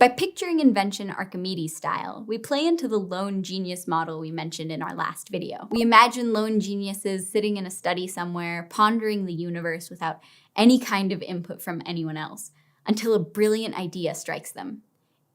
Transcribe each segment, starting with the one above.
By picturing invention Archimedes style, we play into the lone genius model we mentioned in our last video. We imagine lone geniuses sitting in a study somewhere, pondering the universe without any kind of input from anyone else, until a brilliant idea strikes them.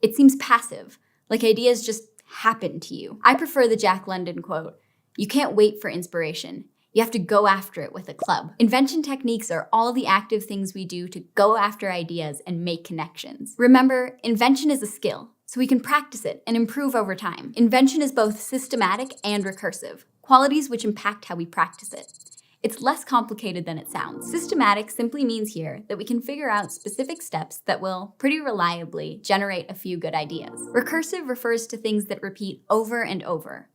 It seems passive, like ideas just happen to you. I prefer the Jack London quote, "You can't wait for inspiration. You have to go after it with a club." Invention techniques are all the active things we do to go after ideas and make connections. Remember, invention is a skill, so we can practice it and improve over time. Invention is both systematic and recursive, qualities which impact how we practice it. It's less complicated than it sounds. Systematic simply means here that we can figure out specific steps that will, pretty reliably, generate a few good ideas. Recursive refers to things that repeat over and over.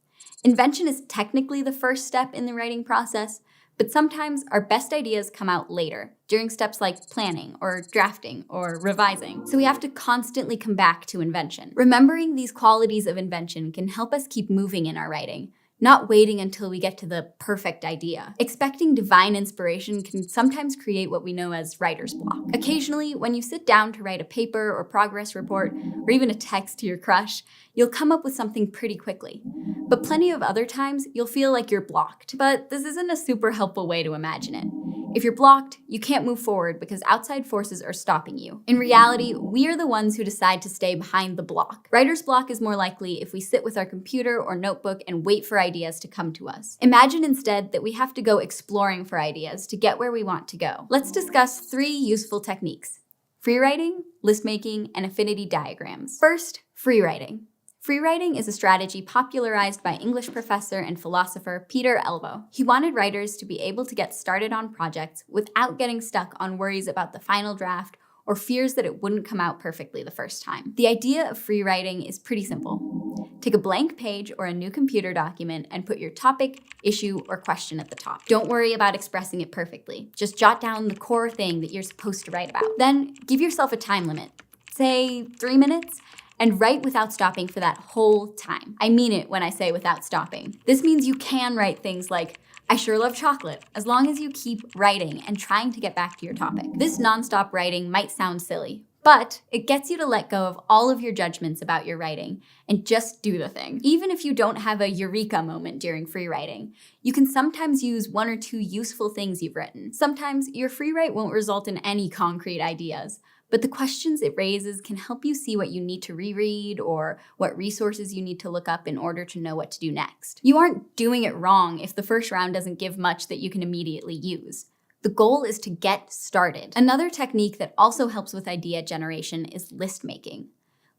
Invention is technically the first step in the writing process, but sometimes our best ideas come out later, during steps like planning or drafting or revising. So we have to constantly come back to invention. Remembering these qualities of invention can help us keep moving in our writing, not waiting until we get to the perfect idea. Expecting divine inspiration can sometimes create what we know as writer's block. Occasionally, when you sit down to write a paper or progress report, or even a text to your crush, you'll come up with something pretty quickly. But plenty of other times, you'll feel like you're blocked. But this isn't a super helpful way to imagine it. If you're blocked, you can't move forward because outside forces are stopping you. In reality, we are the ones who decide to stay behind the block. Writer's block is more likely if we sit with our computer or notebook and wait for ideas to come to us. Imagine instead that we have to go exploring for ideas to get where we want to go. Let's discuss 3 useful techniques: free writing, list making, and affinity diagrams. First, free writing. Free writing is a strategy popularized by English professor and philosopher Peter Elbow. He wanted writers to be able to get started on projects without getting stuck on worries about the final draft or fears that it wouldn't come out perfectly the first time. The idea of free writing is pretty simple. Take a blank page or a new computer document and put your topic, issue, or question at the top. Don't worry about expressing it perfectly. Just jot down the core thing that you're supposed to write about. Then give yourself a time limit, say 3 minutes, and write without stopping for that whole time. I mean it when I say without stopping. This means you can write things like, "I sure love chocolate," as long as you keep writing and trying to get back to your topic. This nonstop writing might sound silly, but it gets you to let go of all of your judgments about your writing and just do the thing. Even if you don't have a eureka moment during free writing, you can sometimes use 1 or 2 useful things you've written. Sometimes your free write won't result in any concrete ideas, but the questions it raises can help you see what you need to reread or what resources you need to look up in order to know what to do next. You aren't doing it wrong if the first round doesn't give much that you can immediately use. The goal is to get started. Another technique that also helps with idea generation is list making.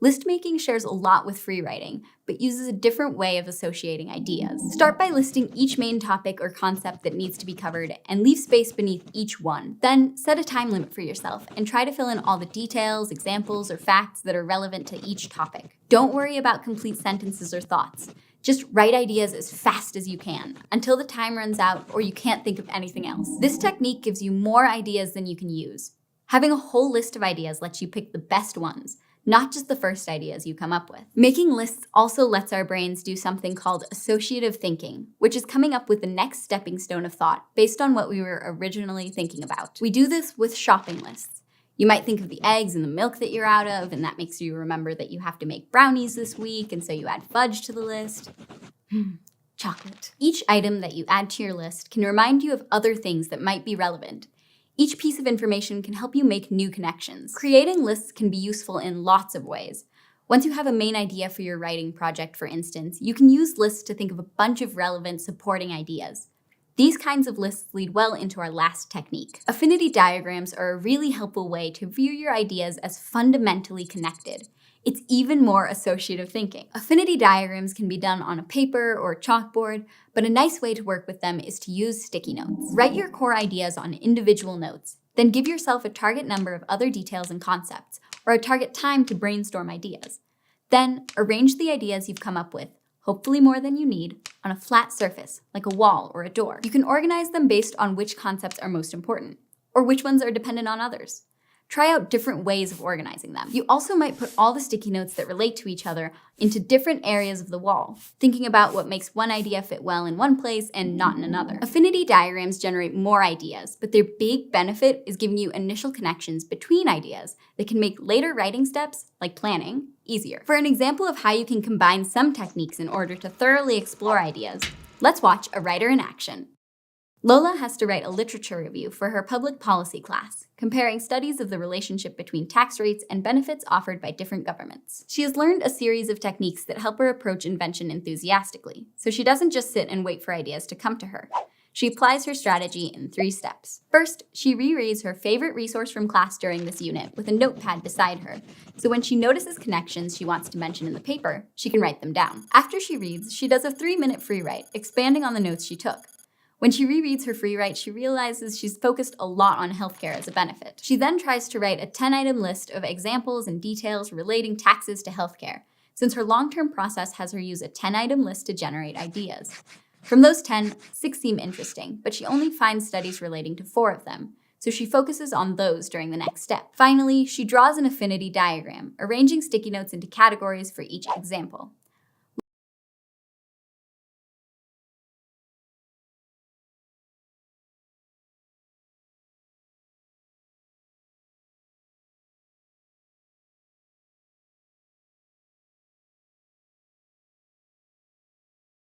List making shares a lot with free writing, but uses a different way of associating ideas. Start by listing each main topic or concept that needs to be covered and leave space beneath each one. Then set a time limit for yourself and try to fill in all the details, examples, or facts that are relevant to each topic. Don't worry about complete sentences or thoughts. Just write ideas as fast as you can, until the time runs out or you can't think of anything else. This technique gives you more ideas than you can use. Having a whole list of ideas lets you pick the best ones, not just the first ideas you come up with. Making lists also lets our brains do something called associative thinking, which is coming up with the next stepping stone of thought based on what we were originally thinking about. We do this with shopping lists. You might think of the eggs and the milk that you're out of, and that makes you remember that you have to make brownies this week, and so you add fudge to the list. Chocolate. Each item that you add to your list can remind you of other things that might be relevant. Each piece of information can help you make new connections. Creating lists can be useful in lots of ways. Once you have a main idea for your writing project, for instance, you can use lists to think of a bunch of relevant supporting ideas. These kinds of lists lead well into our last technique. Affinity diagrams are a really helpful way to view your ideas as fundamentally connected. It's even more associative thinking. Affinity diagrams can be done on a paper or chalkboard, but a nice way to work with them is to use sticky notes. Write your core ideas on individual notes, then give yourself a target number of other details and concepts, or a target time to brainstorm ideas. Then arrange the ideas you've come up with, hopefully more than you need, on a flat surface, like a wall or a door. You can organize them based on which concepts are most important, or which ones are dependent on others. Try out different ways of organizing them. You also might put all the sticky notes that relate to each other into different areas of the wall, thinking about what makes one idea fit well in one place and not in another. Affinity diagrams generate more ideas, but their big benefit is giving you initial connections between ideas that can make later writing steps, like planning, easier. For an example of how you can combine some techniques in order to thoroughly explore ideas, let's watch a writer in action. Lola has to write a literature review for her public policy class, comparing studies of the relationship between tax rates and benefits offered by different governments. She has learned a series of techniques that help her approach invention enthusiastically, so she doesn't just sit and wait for ideas to come to her. She applies her strategy in 3 steps. First, she rereads her favorite resource from class during this unit with a notepad beside her, so when she notices connections she wants to mention in the paper, she can write them down. After she reads, she does a 3-minute free write, expanding on the notes she took. When she rereads her free write, she realizes she's focused a lot on healthcare as a benefit. She then tries to write a 10-item list of examples and details relating taxes to healthcare, since her long-term process has her use a 10-item list to generate ideas. From those 10, 6 seem interesting, but she only finds studies relating to 4 of them, so she focuses on those during the next step. Finally, she draws an affinity diagram, arranging sticky notes into categories for each example.